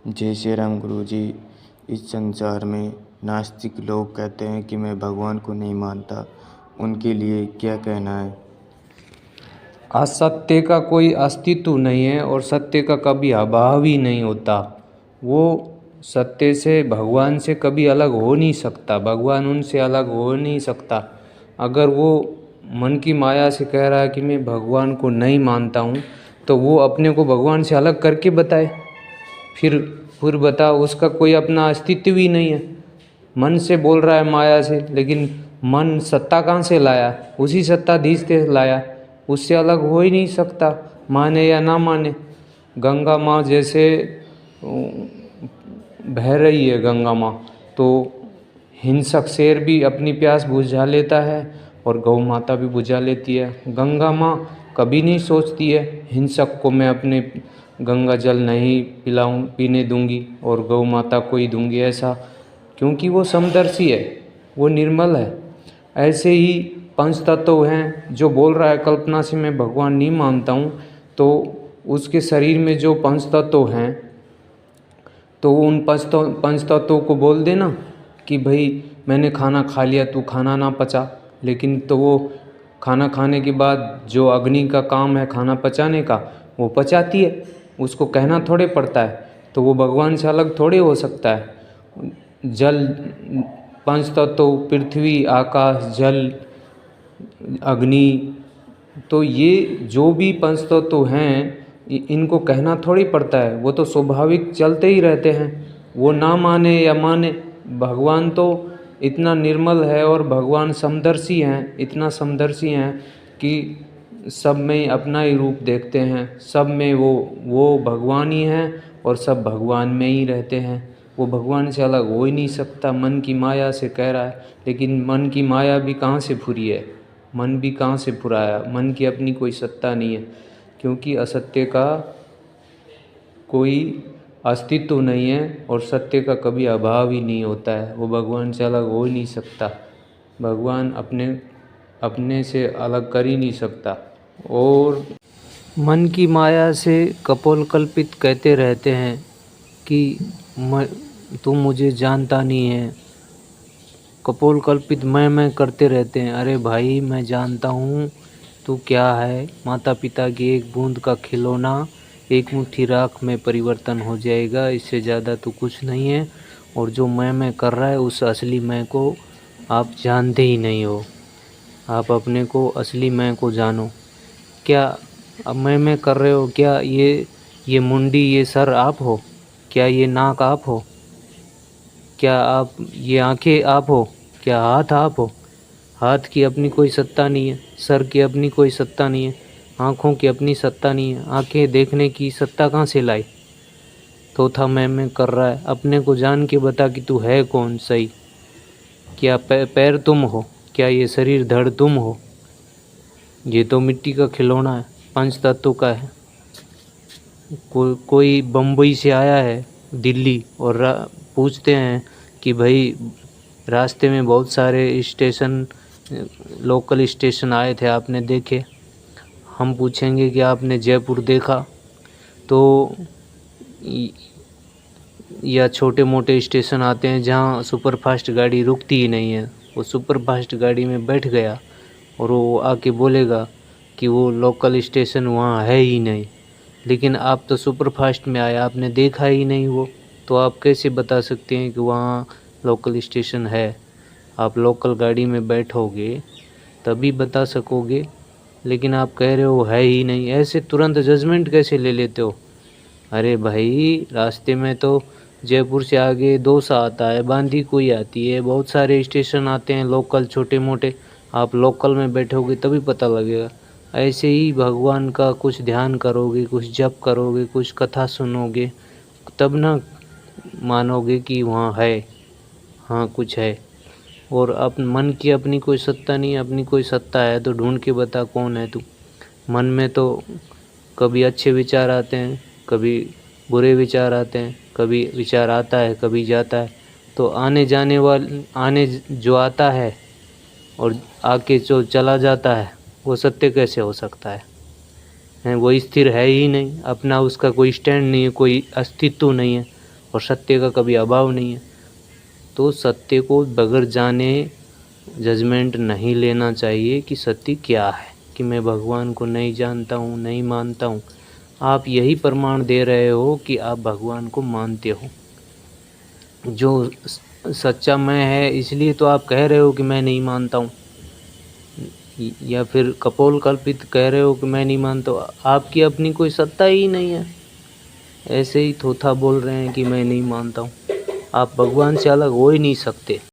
जय श्री राम गुरु जी। इस संसार में नास्तिक लोग कहते हैं कि मैं भगवान को नहीं मानता, उनके लिए क्या कहना है? असत्य का कोई अस्तित्व नहीं है और सत्य का कभी अभाव ही नहीं होता। वो सत्य से, भगवान से कभी अलग हो नहीं सकता। भगवान उनसे अलग हो नहीं सकता। अगर वो मन की माया से कह रहा है कि मैं भगवान को नहीं मानता हूँ, तो वो अपने को भगवान से अलग करके बताए। फिर बताओ, उसका कोई अपना अस्तित्व ही नहीं है। मन से बोल रहा है, माया से, लेकिन मन सत्ता कहाँ से लाया? उसी सत्ताधीश से लाया। उससे अलग हो ही नहीं सकता, माने या ना माने। गंगा माँ जैसे बह रही है गंगा माँ, तो हिंसक शेर भी अपनी प्यास बुझा लेता है और गौ माता भी बुझा लेती है। गंगा माँ कभी नहीं सोचती है हिंसक को मैं अपने गंगा जल नहीं पीने दूंगी और गौ माता को ही दूंगी, ऐसा, क्योंकि वो समदर्शी है, वो निर्मल है। ऐसे ही पंच तत्व हैं। जो बोल रहा है कल्पना से मैं भगवान नहीं मानता हूँ, तो उसके शरीर में जो पंच तत्व हैं, तो उन पंच तत्वों को बोल देना कि भाई मैंने खाना खा लिया, तू खाना ना पचा। लेकिन तो वो खाना खाने के बाद जो अग्नि का काम है खाना पचाने का, वो पचाती है। उसको कहना थोड़े पड़ता है। तो वो भगवान से अलग थोड़े हो सकता है। जल, पंच तत्व, पृथ्वी, आकाश, जल, अग्नि, तो ये जो भी पंच तत्व हैं, इनको कहना थोड़ी पड़ता है। वो तो स्वाभाविक चलते ही रहते हैं। वो ना माने या माने, भगवान तो इतना निर्मल है और भगवान समदर्शी हैं, इतना समदर्शी हैं कि सब में अपना ही रूप देखते हैं। सब में वो भगवान ही हैं और सब भगवान में ही रहते हैं। वो भगवान से अलग हो ही नहीं सकता। मन की माया से कह रहा है, लेकिन मन की माया भी कहाँ से फुरी है? मन भी कहाँ से फुराया? मन की अपनी कोई सत्ता नहीं है, क्योंकि असत्य का कोई अस्तित्व नहीं है और सत्य का कभी अभाव ही नहीं होता है। वो भगवान से अलग हो ही नहीं सकता। भगवान अपने से अलग कर ही नहीं सकता। और मन की माया से कपोल कल्पित कहते रहते हैं कि तू मुझे जानता नहीं है। कपोल कल्पित मैं करते रहते हैं। अरे भाई, मैं जानता हूँ तू क्या है। माता पिता की एक बूंद का खिलौना, एक मुट्ठी राख में परिवर्तन हो जाएगा। इससे ज़्यादा तू कुछ नहीं है। और जो मैं कर रहा है, उस असली मैं को आप जानते ही नहीं हो। आप अपने को, असली मैं को जानो। क्या अब मैं कर रहे हो? क्या ये मुंडी, ये सर आप हो? क्या ये नाक आप हो? क्या आप ये आंखें आप हो? क्या हाथ आप हो? हाथ की अपनी कोई सत्ता नहीं है। सर की अपनी कोई सत्ता नहीं है। आँखों की अपनी सत्ता नहीं है। आँखें देखने की सत्ता कहाँ से लाई? तो था मैं कर रहा है। अपने को जान के बता कि तू है कौन सही। क्या पैर तुम हो? क्या ये शरीर धड़ तुम हो? ये तो मिट्टी का खिलौना है, पंच तत्व का है। कोई बम्बई से आया है दिल्ली और पूछते हैं कि भाई रास्ते में बहुत सारे स्टेशन, लोकल स्टेशन आए थे, आपने देखे? हम पूछेंगे कि आपने जयपुर देखा? तो या छोटे मोटे स्टेशन आते हैं जहाँ सुपरफास्ट गाड़ी रुकती ही नहीं है। वो सुपरफास्ट गाड़ी में बैठ गया और वो आके बोलेगा कि वो लोकल स्टेशन वहाँ है ही नहीं। लेकिन आप तो सुपरफास्ट में आए, आपने देखा ही नहीं वो, तो आप कैसे बता सकते हैं कि वहाँ लोकल स्टेशन है? आप लोकल गाड़ी में बैठोगे तभी बता सकोगे। लेकिन आप कह रहे हो है ही नहीं, ऐसे तुरंत जजमेंट कैसे ले लेते हो? अरे भाई, रास्ते में तो जयपुर से आगे दौसा आता है, बांदीकुई आती है, बहुत सारे स्टेशन आते हैं लोकल छोटे मोटे। आप लोकल में बैठोगे तभी पता लगेगा। ऐसे ही भगवान का कुछ ध्यान करोगे, कुछ जप करोगे, कुछ कथा सुनोगे, तब ना मानोगे कि वहाँ है, हाँ कुछ है। और मन की अपनी कोई सत्ता नहीं है। अपनी कोई सत्ता है तो ढूंढ के बता कौन है तू। मन में तो कभी अच्छे विचार आते हैं, कभी बुरे विचार आते हैं, कभी विचार आता है, कभी जाता है। तो आने जो आता है और आके जो चला जाता है, वो सत्य कैसे हो सकता है? वो स्थिर है ही नहीं। अपना उसका कोई स्टैंड नहीं है, कोई अस्तित्व नहीं है। और सत्य का कभी अभाव नहीं है। तो सत्य को बगैर जाने जजमेंट नहीं लेना चाहिए कि सत्य क्या है, कि मैं भगवान को नहीं जानता हूँ, नहीं मानता हूँ। आप यही प्रमाण दे रहे हो कि आप भगवान को मानते हो। जो सच्चा मैं है, इसलिए तो आप कह रहे हो कि मैं नहीं मानता हूँ, या फिर कपोल कल्पित कह रहे हो कि मैं नहीं मानता हूँ। आपकी अपनी कोई सत्ता ही नहीं है, ऐसे ही थोथा बोल रहे हैं कि मैं नहीं मानता हूँ। आप भगवान से अलग हो ही नहीं सकते।